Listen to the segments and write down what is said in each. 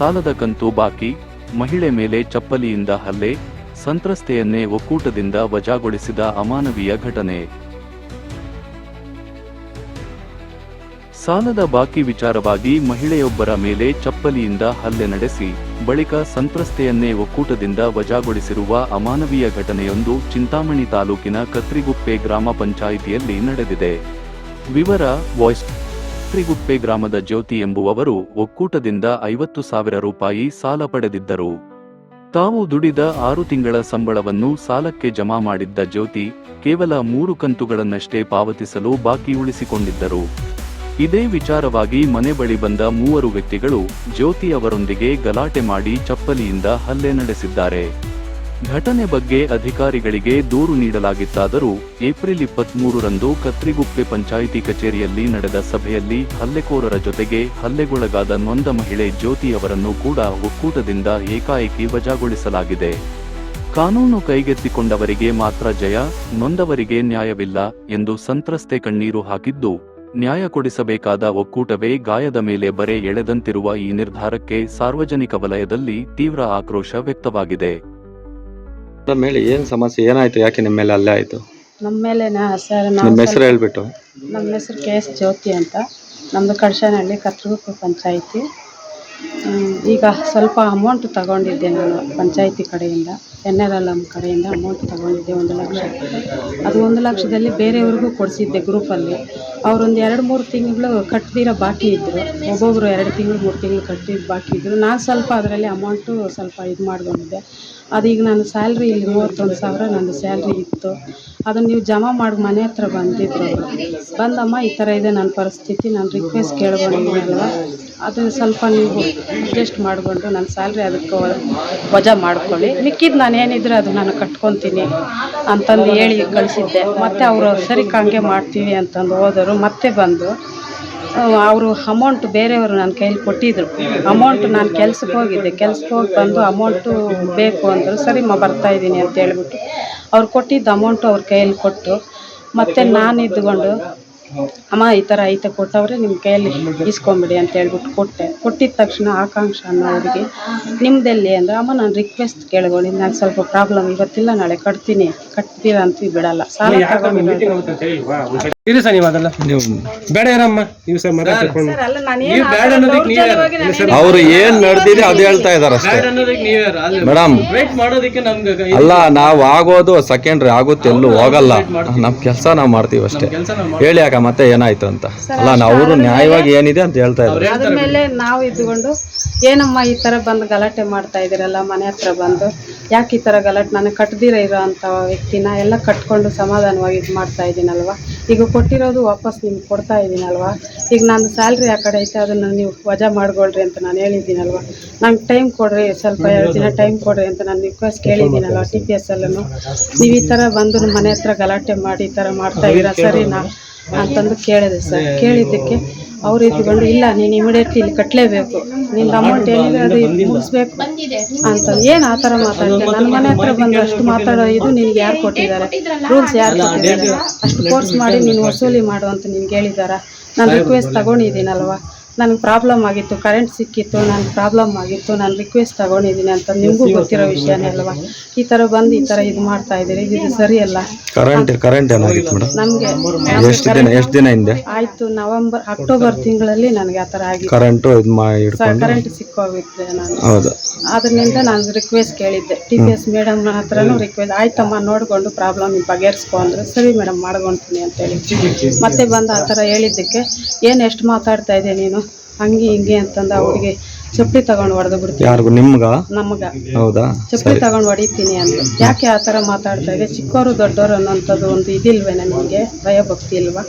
ಸಾಲದ ಕಂತು ಬಾಕಿ, ಮಹಿಳೆ ಮೇಲೆ ಚಪ್ಪಲಿಯಿಂದ ಹಲ್ಲೆ, ಸಂತ್ರಸ್ತೆಯನ್ನೇ ಒಕ್ಕೂಟದಿಂದ ವಜಾಗೊಳಿಸಿದ ಅಮಾನವೀಯ ಘಟನೆ. ಸಾಲದ ಬಾಕಿ ವಿಚಾರವಾಗಿ ಮಹಿಳೆಯೊಬ್ಬರ ಮೇಲೆ ಚಪ್ಪಲಿಯಿಂದ ಹಲ್ಲೆ ನಡೆಸಿ ಬಳಿಕ ಸಂತ್ರಸ್ತೆಯನ್ನೇ ಒಕ್ಕೂಟದಿಂದ ವಜಾಗೊಳಿಸಿರುವ ಅಮಾನವೀಯ ಘಟನೆಯೊಂದು ಚಿಂತಾಮಣಿ ತಾಲೂಕಿನ ಕತ್ರಿಗುಪ್ಪೆ ಗ್ರಾಮ ಪಂಚಾಯಿತಿಯಲ್ಲಿ ನಡೆದಿದೆ. ವಿವರ ವಾಯ್ಸ್. ಕತ್ರಿಗುಪ್ಪೆ ಗ್ರಾಮದ ಜ್ಯೋತಿ ಎಂಬುವವರು ಒಕ್ಕೂಟದಿಂದ 50,000 ರೂಪಾಯಿ ಸಾಲ ಪಡೆದಿದ್ದರು. ತಾವು ದುಡಿದ 6 ತಿಂಗಳ ಸಂಬಳವನ್ನು ಸಾಲಕ್ಕೆ ಜಮಾ ಮಾಡಿದ್ದ ಜ್ಯೋತಿ ಕೇವಲ 3 ಕಂತುಗಳನ್ನಷ್ಟೇ ಪಾವತಿಸಲು ಬಾಕಿ ಉಳಿಸಿಕೊಂಡಿದ್ದರು. ಇದೇ ವಿಚಾರವಾಗಿ ಮನೆ ಬಳಿ ಬಂದ 3 ವ್ಯಕ್ತಿಗಳು ಜ್ಯೋತಿ ಅವರೊಂದಿಗೆ ಗಲಾಟೆ ಮಾಡಿ ಚಪ್ಪಲಿಯಿಂದ ಹಲ್ಲೆ ನಡೆಸಿದ್ದಾರೆ. ಘಟನೆ ಬಗ್ಗೆ ಅಧಿಕಾರಿಗಳಿಗೆ ದೂರು ನೀಡಲಾಗಿತ್ತಾದರೂ ಏಪ್ರಿಲ್ 23ರಂದು ಕತ್ರಿಗುಪ್ಪೆ ಪಂಚಾಯಿತಿ ಕಚೇರಿಯಲ್ಲಿ ನಡೆದ ಸಭೆಯಲ್ಲಿ ಹಲ್ಲೆಕೋರರ ಜೊತೆಗೆ ಹಲ್ಲೆಗೊಳಗಾದ ನೊಂದ ಮಹಿಳೆ ಜ್ಯೋತಿ ಅವರನ್ನು ಕೂಡ ಒಕ್ಕೂಟದಿಂದ ಏಕಾಏಕಿ ವಜಾಗೊಳಿಸಲಾಗಿದೆ. ಕಾನೂನು ಕೈಗೆತ್ತಿಕೊಂಡವರಿಗೆ ಮಾತ್ರ ಜಯ, ನೊಂದವರಿಗೆ ನ್ಯಾಯವಿಲ್ಲ ಎಂದು ಸಂತ್ರಸ್ತೆ ಕಣ್ಣೀರು ಹಾಕಿದ್ದು, ನ್ಯಾಯ ಕೊಡಿಸಬೇಕಾದ ಒಕ್ಕೂಟವೇ ಗಾಯದ ಮೇಲೆ ಬರೆ ಎಳೆದಂತಿರುವ ಈ ನಿರ್ಧಾರಕ್ಕೆ ಸಾರ್ವಜನಿಕ ವಲಯದಲ್ಲಿ ತೀವ್ರ ಆಕ್ರೋಶ ವ್ಯಕ್ತವಾಗಿದೆ. ಮೇಲೆ ಏನ್ ಸಮಸ್ಯೆ ಏನಾಯ್ತು? ಯಾಕೆ ನಿಮ್ಮ ಮೇಲೆ ಹಲ್ಲೆ ಆಯ್ತು? ನಮ್ಮ ಮೇಲೆ ಸರ್, ನಿಮ್ಮ ಹೆಸರು ಹೇಳ್ಬಿಟ್ಟು. ನಮ್ಮ ಹೆಸರು KS ಜ್ಯೋತಿ ಅಂತ. ನಮ್ಮದು ಕಡಶನಹಳ್ಳಿ ಕತ್ರಿಗುಪ್ಪೆ ಪಂಚಾಯಿತಿ. ಈಗ ಸ್ವಲ್ಪ ಅಮೌಂಟ್ ತಗೊಂಡಿದ್ದೆ ನಾನು ಪಂಚಾಯಿತಿ ಕಡೆಯಿಂದ, NRLM ಕಡೆಯಿಂದ ಅಮೌಂಟ್ ತಗೊಂಡಿದ್ದೆ 1 ಲಕ್ಷ. ಅದು 1 ಲಕ್ಷದಲ್ಲಿ ಬೇರೆಯವ್ರಿಗೂ ಕೊಡಿಸಿದ್ದೆ ಗ್ರೂಪಲ್ಲಿ. ಅವರೊಂದು 2-3 ತಿಂಗಳು ಕಟ್ಟದಿರೋ ಬಾಕಿ ಇದ್ದರು. ಒಬ್ಬೊಬ್ಬರು 2 ತಿಂಗಳು 3 ತಿಂಗಳು ಕಟ್ಟಿದ್ದು ಬಾಕಿ ಇದ್ದರು. ನಾನು ಸ್ವಲ್ಪ ಅದರಲ್ಲಿ ಅಮೌಂಟು ಸ್ವಲ್ಪ ಇದು ಮಾಡ್ಕೊಂಡಿದ್ದೆ. ಅದೀಗ ನನ್ನ ಸ್ಯಾಲ್ರಿ ಇಲ್ಲಿ 31,000 ನನ್ನ ಸ್ಯಾಲ್ರಿ ಇತ್ತು. ಅದನ್ನು ನೀವು ಜಮಾ ಮಾಡಿ ಮನೆ ಹತ್ರ ಬಂದಿದ್ರು ಅವರು. ಬಂದಮ್ಮ ಈ ಥರ ಇದೆ ನನ್ನ ಪರಿಸ್ಥಿತಿ, ನಾನು ರಿಕ್ವೆಸ್ಟ್ ಕೇಳ್ಕೊಂಡಿದ್ದೀನಲ್ವ, ಅದು ಸ್ವಲ್ಪ ನೀವು ಅಡ್ಜಸ್ಟ್ ಮಾಡಿಕೊಂಡು ನನ್ನ ಸ್ಯಾಲ್ರಿ ಅದಕ್ಕೆ ವಜಾ ಮಾಡ್ಕೊಳ್ಳಿ, ಮಿಕ್ಕಿದ್ದು ನಾನು ಏನಿದ್ರೆ ಅದು ನಾನು ಕಟ್ಕೊತೀನಿ ಅಂತಂದು ಹೇಳಿ ಕಳಿಸಿದ್ದೆ. ಮತ್ತು ಅವರು ಸರಿ ಹಂಗೆ ಮಾಡ್ತೀವಿ ಅಂತಂದು ಹೋದರು. ಮತ್ತೆ ಬಂದು ಅವರು ಅಮೌಂಟ್ ಬೇರೆಯವರು ನನ್ನ ಕೈಯಲ್ಲಿ ಕೊಟ್ಟಿದ್ದರು. ಅಮೌಂಟ್ ನಾನು ಕೆಲ್ಸಕ್ಕೆ ಹೋಗಿದ್ದೆ, ಕೆಲ್ಸಕ್ಕೆ ಹೋಗಿ ಬಂದು ಅಮೌಂಟು ಬೇಕು ಅಂದರು. ಸರಿ ಬರ್ತಾಯಿದ್ದೀನಿ ಅಂತ ಹೇಳ್ಬಿಟ್ಟು ಅವ್ರು ಕೊಟ್ಟಿದ್ದ ಅಮೌಂಟು ಅವ್ರ ಕೈಯಲ್ಲಿ ಕೊಟ್ಟು, ಮತ್ತು ನಾನು ಇದ್ದುಕೊಂಡು ಅಮ್ಮ ಈ ಥರ ಐತೆ ಕೊಟ್ಟವ್ರೆ, ನಿಮ್ಮ ಕೈಯಲ್ಲಿ ಇಸ್ಕೊಂಬಿಡಿ ಅಂತ ಹೇಳ್ಬಿಟ್ಟು ಕೊಟ್ಟೆ. ಕೊಟ್ಟಿದ್ದ ತಕ್ಷಣ ಆಕಾಂಕ್ಷ ಅನ್ನೋರಿಗೆ ನಿಮ್ಮದೆಲ್ಲಿ ಅಂದರೆ, ಅಮ್ಮ ನಾನು ರಿಕ್ವೆಸ್ಟ್ ಕೇಳ್ಕೊಂಡಿದ್ದು, ನಾನು ಸ್ವಲ್ಪ ಪ್ರಾಬ್ಲಮ್ ಇವತ್ತಿಲ್ಲ ನಾಳೆ ಕಟ್ತೀನಿ, ಕಟ್ತೀರ ಅಂತೀವಿ ಬಿಡಲ್ಲ, ಸಾಲ ಅವ್ರು ಏನ್ ನಡೆದಿದೆ ಅದು ಹೇಳ್ತಾ ಇದಾರೆ ಅಷ್ಟೇ ಮೇಡಮ್. ಅಲ್ಲ, ನಾವು ಆಗೋದು ಸೆಕೆಂಡ್ರಿ, ಆಗುತ್ತೆ ಎಲ್ಲೂ ಹೋಗಲ್ಲ, ನಮ್ ಕೆಲಸ ನಾವು ಮಾಡ್ತೀವಿ ಅಷ್ಟೇ. ಹೇಳಿ ಯಾಕ ಮತ್ತೆ ಏನಾಯ್ತು ಅಂತ. ಅಲ್ಲ, ಅವರು ನ್ಯಾಯವಾಗಿ ಏನಿದೆ ಅಂತ ಹೇಳ್ತಾ ಇದ್ದಾರೆ. ಅದ್ಮೇಲೆ ನಾವು ಇದ್ಕೊಂಡು ಏನಮ್ಮ ಈ ಥರ ಬಂದು ಗಲಾಟೆ ಮಾಡ್ತಾ ಇದ್ದೀರಲ್ಲ ಮನೆ ಹತ್ರ ಬಂದು, ಯಾಕೆ ಈ ಥರ ಗಲಾಟೆ, ನಾನು ಕಟ್ಟದಿರ ಇರೋ ಅಂಥ ವ್ಯಕ್ತಿನ ಎಲ್ಲ ಕಟ್ಕೊಂಡು ಸಮಾಧಾನವಾಗಿ ಇದು ಮಾಡ್ತಾ ಇದ್ದೀನಲ್ವ, ಈಗ ಕೊಟ್ಟಿರೋದು ವಾಪಸ್ ನಿಮ್ಗೆ ಕೊಡ್ತಾ ಇದ್ದೀನಲ್ವ, ಈಗ ನನ್ನ ಸ್ಯಾಲ್ರಿ ಆ ಕಡೆ ಐತೆ ಅದನ್ನು ನೀವು ವಜಾ ಮಾಡ್ಕೊಳ್ರಿ ಅಂತ ನಾನು ಹೇಳಿದ್ದೀನಲ್ವ, ನಂಗೆ ಟೈಮ್ ಕೊಡ್ರಿ, ಸ್ವಲ್ಪ 2 ದಿನ ಟೈಮ್ ಕೊಡ್ರಿ ಅಂತ ನಾನು ರಿಕ್ವೆಸ್ಟ್ ಕೇಳಿದ್ದೀನಲ್ವ TPS ಅಲ್ಲೂ. ನೀವು ಈ ಥರ ಬಂದು ಮನೆ ಹತ್ರ ಗಲಾಟೆ ಮಾಡಿ ಈ ಥರ ಮಾಡ್ತಾ ಇದ್ದೀರಾ ಸರಿನಾ ಅಂತಂದು ಕೇಳಿದೆ ಸರ್. ಕೇಳಿದ್ದಕ್ಕೆ ಅವ್ರು ಇದ್ಕೊಂಡು ಇಲ್ಲ ನೀನು ಇಮಿಡಿಯೇಟ್ಲಿ ಇಲ್ಲಿ ಕಟ್ಟಲೇಬೇಕು, ನಿನ್ನ ಅಮೌಂಟ್ ಏನಿದೆ ಅದು ಮುಗಿಸ್ಬೇಕು ಅಂತ ಏನು ಆ ಥರ ಮಾತಾಡ್ತಾರೆ. ನನ್ನ ಮನೆ ಹತ್ರ ಬಂದು ಅಷ್ಟು ಮಾತಾಡೋ ಇದು ನಿನಗೆ ಯಾರು ಕೊಟ್ಟಿದ್ದಾರೆ, ರೂಲ್ಸ್ ಯಾರು ಕೊಟ್ಟಿದ್ದಾರೆ, ಅಷ್ಟು ಕೋರ್ಸ್ ಮಾಡಿ ನೀನು ವಸೂಲಿ ಮಾಡು ಅಂತ ನಿನ್ಗೆ ಹೇಳಿದಾರ. ನಾನು ರಿಕ್ವೆಸ್ಟ್ ತಗೊಂಡಿದ್ದೀನಲ್ವ, ನನಗೆ ಪ್ರಾಬ್ಲಮ್ ಆಗಿತ್ತು, ಕರೆಂಟ್ ಸಿಕ್ಕಿತ್ತು, ನನಗೆ ಪ್ರಾಬ್ಲಮ್ ಆಗಿತ್ತು, ನಾನು ರಿಕ್ವೆಸ್ಟ್ ತಗೊಂಡಿದ್ದೀನಿ ಅಂತ ನಿಮಗೂ ಗೊತ್ತಿರೋ ವಿಷಯನೇ ಅಲ್ವಾ. ಈ ಥರ ಬಂದು ಈ ಥರ ಇದು ಮಾಡ್ತಾ ಇದ್ದೀರಿ, ಇದು ಸರಿಯಲ್ಲ. ಕರೆಂಟ್ ಏನಾಗಿತ್ತು ಮೇಡಮ್? ನಮಗೆ ಎಷ್ಟು ದಿನ ಹಿಂದೆ ಆಯಿತು, ಅಕ್ಟೋಬರ್ ತಿಂಗಳಲ್ಲಿ ನನಗೆ ಆ ಥರ ಆಗಿತ್ತು. ಕರೆಂಟ್ ಸಿಕ್ಕೋಗಿದ್ದೆ ನಾನು. ಅದರಿಂದ ನಾನು ರಿಕ್ವೆಸ್ಟ್ ಕೇಳಿದ್ದೆ TPS ಮೇಡಮ್ ಹತ್ರನೂ ರಿಕ್ವೆಸ್ಟ್, ಆಯ್ತಮ್ಮ ನೋಡಿಕೊಂಡು ಪ್ರಾಬ್ಲಮ್ ಬಗೆಹರಿಸ್ಕೊಂಡ್ರು. ಸರಿ ಮೇಡಮ್ ಮಾಡ್ಕೊತೀನಿ ಅಂತೇಳಿ ಮತ್ತೆ ಬಂದು ಆ ಥರ ಹೇಳಿದ್ದಕ್ಕೆ ಏನು ಎಷ್ಟು ಮಾತಾಡ್ತಾ ಇದ್ದೆ ನೀನು ಹಂಗೆ ಹಿಂಗೆ ಅಂತಂದು ಅವ್ರಿಗೆ ಚಪ್ಪಲಿ ತಗೊಂಡು ಹೊಡೆದು ಬಿಡ್ತೀನಿ. ಯಾರಿಗೂ? ನಮ್ಗೆ ಹೌದಾ? ಚಪ್ಪಲಿ ತಗೊಂಡು ಹೊಡಿತೀನಿ ಅಂತ. ಯಾಕೆ ಆ ಥರ ಮಾತಾಡ್ತಾ ಇದೆ, ಚಿಕ್ಕವರು ದೊಡ್ಡವರು ಅನ್ನೋಂಥದ್ದು ಒಂದು ಇದಿಲ್ವೇ ನನಗೆ, ಭಯ ಭಕ್ತಿ ಇಲ್ವಾ?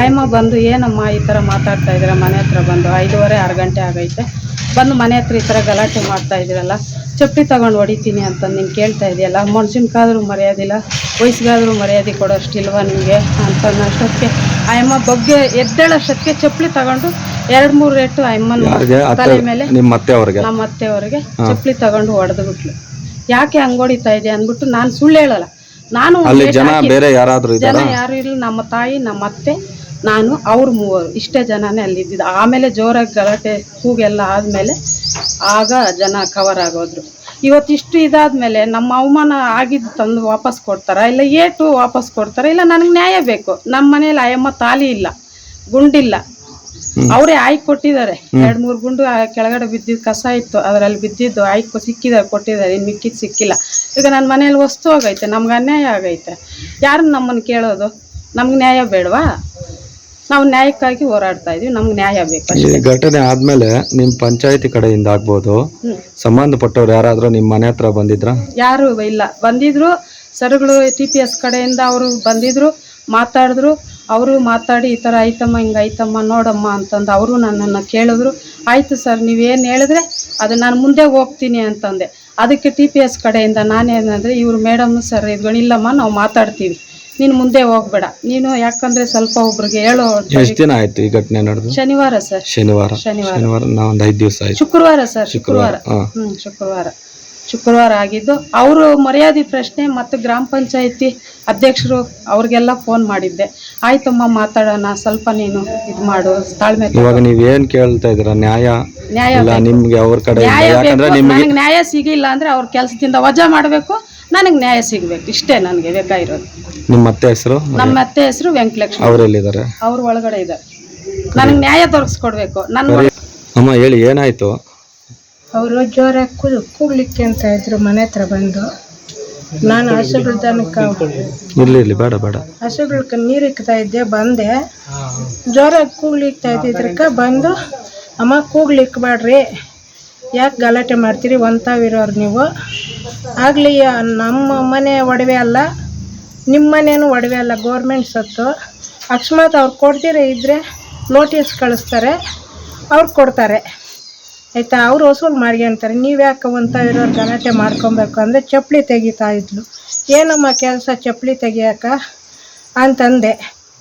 ಆಯಮ್ಮ ಬಂದು ಏನಮ್ಮ ಈ ಥರ ಮಾತಾಡ್ತಾ ಇದ್ದೀರಾ ಮನೆ ಹತ್ರ ಬಂದು 5:30-6 ಗಂಟೆ ಆಗೈತೆ, ಬಂದು ಮನೆ ಹತ್ರ ಈ ಥರ ಗಲಾಟೆ ಮಾಡ್ತಾ ಇದ್ದೀರಲ್ಲ, ಚಪ್ಪಲಿ ತಗೊಂಡು ಹೊಡಿತೀನಿ ಅಂತ ನೀನು ಕೇಳ್ತಾ ಇದೆಯಲ್ಲ, ಮನುಷ್ಯನ್ಕಾದ್ರೂ ಮರ್ಯಾದಿಲ್ಲ, ವಯಸ್ಸಿಗಾದ್ರೂ ಮರ್ಯಾದೆ ಕೊಡೋಷ್ಟಿಲ್ವಾ ನಿಮಗೆ ಅಂತ ಅಷ್ಟೊತ್ತಿಗೆ ಆಯಮ್ಮ ಬಗ್ಗೆ ಎದ್ದೇಳಷ್ಟೊತ್ತಿಗೆ ಚಪ್ಪಲಿ ತಗೊಂಡು 2-3 ರೇಟು ಆಯಮ್ಮನ ತಲೆ ಮೇಲೆ ನಮ್ಮ ಅತ್ತೆಯವ್ರಿಗೆ ಚಪ್ಪಲಿ ತಗೊಂಡು ಹೊಡೆದು ಬಿಟ್ಲು. ಯಾಕೆ ಹಂಗೆ ಹೊಡಿತಾ ಇದೆ ಅಂದ್ಬಿಟ್ಟು ನಾನು ಸುಳ್ಳು ಹೇಳಲ್ಲ, ನಾನು ಜನ ಯಾರು ಇಲ್ಲ, ನಮ್ಮ ತಾಯಿ ನಮ್ಮ ಅತ್ತೆ ನಾನು ಅವ್ರು ಮೂವರು ಇಷ್ಟೇ ಜನನೇ ಅಲ್ಲಿದ್ದಿದ್ದು. ಆಮೇಲೆ ಜೋರಾಗಿ ಗಲಾಟೆ ಕೂಗೆಲ್ಲ ಆದಮೇಲೆ ಆಗ ಜನ ಕವರ್ ಆಗೋದ್ರು. ಇವತ್ತಿಷ್ಟು ಇದಾದ್ಮೇಲೆ ನಮ್ಮ ಅವಮಾನ ಆಗಿದ್ದು ತಂದು ವಾಪಸ್ ಕೊಡ್ತಾರ, ಇಲ್ಲ ಏಟು ವಾಪಸ್ ಕೊಡ್ತಾರ, ಇಲ್ಲ ನನಗೆ ನ್ಯಾಯ ಬೇಕು. ನಮ್ಮ ಮನೇಲಿ ಅಯ್ಯಮ್ಮ ತಾಲಿ ಇಲ್ಲ, ಗುಂಡಿಲ್ಲ, ಅವರೇ ಆಯ್ಕೆ ಕೊಟ್ಟಿದ್ದಾರೆ. 2-3 ಗುಂಡು ಕೆಳಗಡೆ ಬಿದ್ದಿದ್ದು ಕಸ ಇತ್ತು, ಅದರಲ್ಲಿ ಬಿದ್ದಿದ್ದು ಆಯ್ಕೆ ಸಿಕ್ಕಿದ್ದಾರೆ, ಕೊಟ್ಟಿದ್ದಾರೆ. ಇನ್ನು ಮಿಕ್ಕಿದ್ದು ಸಿಕ್ಕಿಲ್ಲ. ಈಗ ನನ್ನ ಮನೇಲಿ ವಸ್ತು ಆಗೈತೆ, ನಮ್ಗೆ ಅನ್ಯಾಯ ಆಗೈತೆ. ಯಾರನ್ನ ನಮ್ಮನ್ನು ಕೇಳೋದು? ನಮ್ಗೆ ನ್ಯಾಯ ಬೇಡವಾ? ನಾವು ನ್ಯಾಯಕ್ಕಾಗಿ ಹೋರಾಡ್ತಾ ಇದೀವಿ, ನಮ್ಗೆ ನ್ಯಾಯ ಬೇಕು. ಈ ಘಟನೆ ಆದ್ಮೇಲೆ ನಿಮ್ ಪಂಚಾಯತಿ ಕಡೆಯಿಂದ ಆಗ್ಬೋದು, ಸಂಬಂಧಪಟ್ಟವ್ರು ಯಾರಾದ್ರೂ ನಿಮ್ ಮನೆ ಹತ್ರ ಬಂದಿದ್ರ? ಯಾರು ಇಲ್ಲ. ಬಂದಿದ್ರು ಸರ್ಗಳು TPS ಕಡೆಯಿಂದ ಅವರು ಬಂದಿದ್ರು, ಮಾತಾಡಿದ್ರು. ಅವರು ಮಾತಾಡಿ ಈ ಥರ ಐತಮ್ಮ, ಹಿಂಗೆ ಐತಮ್ಮ ನೋಡಮ್ಮ ಅಂತಂದು ಅವರು ನನ್ನನ್ನು ಕೇಳಿದ್ರು. ಆಯಿತು ಸರ್, ನೀವೇನು ಹೇಳಿದ್ರೆ ಅದು ನಾನು ಮುಂದೆ ಹೋಗ್ತೀನಿ ಅಂತಂದೆ. ಅದಕ್ಕೆ TPS ಕಡೆಯಿಂದ ನಾನೇನಂದರೆ, ಇವರು ಮೇಡಮ್ ಸರ್ ಇಲ್ಲಮ್ಮ ನಾವು ಮಾತಾಡ್ತೀವಿ, ನೀನು ಮುಂದೆ ಹೋಗ್ಬೇಡ ನೀನು, ಯಾಕಂದರೆ ಸ್ವಲ್ಪ ಒಬ್ರಿಗೆ ಹೇಳೋ. ಎಷ್ಟು ದಿನ ಆಯ್ತು ಈ ಘಟನೆ ನಡೆದು? ಶನಿವಾರ ಸರ್. ಶನಿವಾರ ಒಂದು 5 ದಿವಸ ಆಯ್ತು. ಶುಕ್ರವಾರ ಸರ್, ಶುಕ್ರವಾರ ಆಗಿದ್ದು. ಅವರು ಮರ್ಯಾದೆ ಪ್ರಶ್ನೆ ಮತ್ತು ಗ್ರಾಮ ಪಂಚಾಯತಿ ಅಧ್ಯಕ್ಷರು ಅವ್ರಿಗೆಲ್ಲ ಫೋನ್ ಮಾಡಿದ್ದೆ. ಆಯ್ತಮ್ಮ ಮಾತಾಡೋಣ, ಸ್ವಲ್ಪ ನೀನು ಇದು ಮಾಡು, ತಾಳ್ಮೆ. ಇವಾಗ ನೀವೇನ್ ಕೇಳ್ತಾ ಇದ್ದೀರಾ? ನ್ಯಾಯ ನಿಮ್ಗೆ ಅವ್ರ ಕಡೆ? ನನಗೆ ನ್ಯಾಯ ಸಿಗಿಲ್ಲ ಅಂದ್ರೆ ಅವ್ರ ಕೆಲಸದಿಂದ ವಜಾ ಮಾಡಬೇಕು, ನನಗೆ ನ್ಯಾಯ ಸಿಗ್ಬೇಕು, ಇಷ್ಟೇ ನನಗೆ ಬೇಕಾಗಿರೋದು. ನಿಮ್ಮ ಅತ್ತೆ ಹೆಸರು? ನಮ್ಮ ಅತ್ತೆ ಹೆಸರು ವೆಂಕಟಲಕ್ಷ್ಮಿ. ಅವರೆಲ್ಲಿದ್ದಾರೆ? ಅವ್ರು ಒಳಗಡೆ ಇದ್ದಾರೆ. ನನಗೆ ನ್ಯಾಯ ತೋರಿಸ್ಕೊಡ್ಬೇಕು. ಅಮ್ಮ ಹೇಳಿ, ಏನಾಯ್ತು? ಅವರು ಜೋರಾಗಿ ಕೂಗ್ಲಿಕ್ಕೆ ಅಂತ ಇದ್ರು ಮನೆ ಹತ್ರ ಬಂದು. ನಾನು ಹಸುಗಳ ದನಕ್ಕೆ ಇರ್ಲಿ ಬೇಡ ಹಸುಗಳ್ಕ ನೀರು ಇಕ್ತಾ ಇದ್ದೆ, ಬಂದೆ. ಜೋರಾಗಿ ಕೂಗ್ಲಿಕ್ತಾ ಇದ್ದಿದ್ರಕ್ಕೆ ಬಂದು, ಅಮ್ಮ ಕೂಗ್ಲಿಕ್ಬೇಡ್ರಿ, ಯಾಕೆ ಗಲಾಟೆ ಮಾಡ್ತೀರಿ, ಒಂತಾವಿರೋರು ನೀವು. ಆಗಲಿ ನಮ್ಮ ಮನೆ ಒಡವೆ ಅಲ್ಲ, ನಿಮ್ಮ ಮನೇನು ಒಡವೆ ಅಲ್ಲ, ಗೋರ್ಮೆಂಟ್ ಸತ್ತು. ಅಕಸ್ಮಾತ್ ಅವ್ರು ಕೊಡ್ತೀರ ಇದ್ದರೆ ನೋಟಿಸ್ ಕಳಿಸ್ತಾರೆ, ಅವ್ರು ಕೊಡ್ತಾರೆ ಆಯಿತಾ. ಅವ್ರು ವಸೂಲು ಮಾಡ್ಕೊಂತಾರೆ. ನೀವು ಯಾಕೆ ಒಂತಾವಿರೋರು ಗಲಾಟೆ ಮಾಡ್ಕೊಬೇಕು ಅಂದರೆ ಚಪ್ಪಲಿ ತೆಗಿತಾ ಇದ್ಲು. ಏನಮ್ಮ ಕೆಲಸ ಚಪ್ಪಲಿ ತೆಗಿಯಾಕ ಅಂತಂದೆ.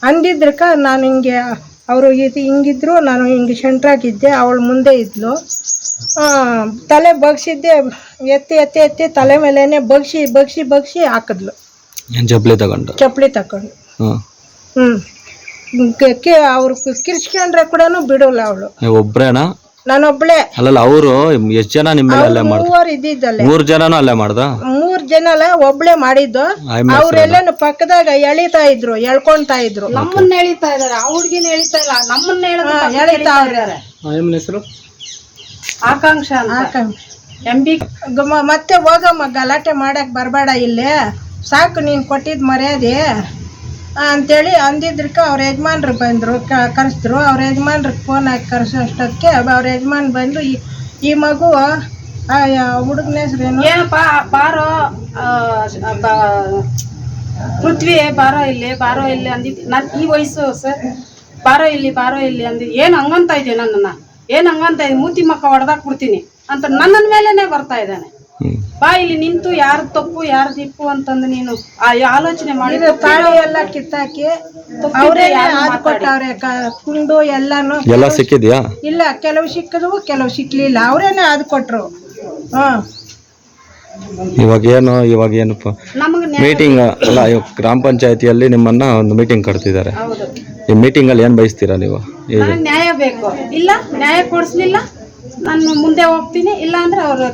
ಅಂದಿದ್ರಕ್ಕೆ ನಾನು ಹಿಂಗೆ ಅವರು ಹಿಂಗಿದ್ರು, ನಾನು ಹಿಂಗೆ ಸೆಂಟ್ರಾಗಿದ್ದೆ, ಅವಳು ಮುಂದೆ ಇದ್ಲು. ತಲೆ ಬಗ್ಸಿದ್ದೆ, ಎತ್ತಿ ತಲೆ ಮೇಲೇನೆ ಬಗ್ಸಿ ಹಾಕಿದ್ಲು. ಚಪ್ಪಲಿ ತಗೊಂಡು ಅವ್ರು ಕಿರ್ಚ್ಕೊಂಡ್ರೆ ಕೂಡ ಬಿಡಲ್ಲ ಅವಳು. ಒಬ್ರೇನಾ? ನಾನೊಬ್ಳೆ. ಅಲ್ಲ, ಅವರು ಎಷ್ಟು ಜನ ನಿಮ್ಮ ಮೇಲೆ? 3 ಇದ್ದಿದ್ದಲ್ಲ. 3 ಜನನೂ ಅಲ್ಲೇ ಮಾಡ್ದ? 3 ಜನ ಅಲ್ಲ, ಒಬ್ಳೆ ಮಾಡಿದ್ದು. ಅವ್ರೆಲ್ಲನು ಪಕ್ಕದಾಗ ಎಳ್ಕೊಂತಾ ಇದ್ರು. ನಮ್ಮನ್ನ ಎಳಿತಾ ಇದಾರೆ, ಆ ಹುಡ್ಗಿನ ಎಳಿತಾ ಇಲ್ಲ, ನಮ್ಮನ್ನ ಎಳಿತಾ ಇದ್ದಾರೆ. ಹೆಸರು ಆಕಾಂಕ್ಷ. MB. ಮತ್ತೆ ಹೋಗಮ್ಮ, ಗಲಾಟೆ ಮಾಡಕ್ ಬರಬೇಡ ಇಲ್ಲೇ, ಸಾಕು ನೀನು ಕೊಟ್ಟಿದ್ದು ಮರ್ಯಾದೆ ಅಂತೇಳಿ ಅಂದಿದ್ರಕ್ಕೆ ಅವ್ರ ಯಜಮಾನ್ರು ಬಂದರು, ಕರೆಸಿದ್ರು. ಅವ್ರ ಯಜಮಾನ್ರಿಗೆ ಫೋನ್ ಹಾಕಿ ಕರೆಸೋಷ್ಟೊತ್ತಿಗೆ ಅವ್ರ ಯಜಮಾನ್ ಬಂದು, ಈ ಮಗು ಹುಡುಗನ ಹೆಸ್ರೇನು ಏನಪ್ಪ, ಬಾರೋ ಪೃಥ್ವಿ, ಬಾರೋ ಇಲ್ಲಿ ಅಂದಿದ್ದು. ನಾನು ಈ ವಯಸ್ಸು ಸರ್, ಬಾರೋ ಇಲ್ಲಿ ಅಂದಿದ್ದು. ಏನು ಹಂಗಂತ ಇದೆ ನನ್ನನ್ನು, ಏನು ಹಂಗಂತ ಇದೆ, ಮೂತಿ ಮಕ್ಕ ಹೊಡೆದಾಕ್ಬಿಡ್ತೀನಿ ಅಂತ ನನ್ನ ಮೇಲೇನೆ ಬರ್ತಾ ಇದ್ದಾನೆ. ಬಾ ಇಲ್ಲಿ ನಿಂತು ಯಾರು ತಪ್ಪು ಯಾರು ದಿಪ್ಪು ಅಂತಂದು ನೀನು ಆಲೋಚನೆ ಮಾಡಿ. ತಾಳಿ ಎಲ್ಲ ಕಿತ್ತಾಕಿ ಅವರೇ ಕೊಟ್ಟವ್ರೆ, ಕುಂಡು ಎಲ್ಲ ಸಿಕ್ಕಿದ್ಯಾ? ಇಲ್ಲ, ಕೆಲವು ಸಿಕ್ಕದವು, ಕೆಲವು ಸಿಕ್ಲಿಲ್ಲ. ಅವರೇನೆ ಅದು ಕೊಟ್ರು. ಇವಾಗೇನು ಮೀಟಿಂಗ್ ಅಲ್ಲ, ಗ್ರಾಮ ಪಂಚಾಯತಿಯಲ್ಲಿ ನಿಮ್ಮನ್ನ ಒಂದು ಮೀಟಿಂಗ್ ಕರೆದಿದ್ದಾರೆ. ಈ ಮೀಟಿಂಗ್ ಅಲ್ಲಿ ಏನ್ ಬಯಸ್ತೀರಾ ನೀವು? ನ್ಯಾಯ ಬೇಕು. ಇಲ್ಲ ನ್ಯಾಯ ಕೊಡಿಸ್ಲಿಲ್ಲ, ನಾನು ಮುಂದೆ ಹೋಗ್ತೀನಿ, ಇಲ್ಲ ಅಂದ್ರೆ ಅವರು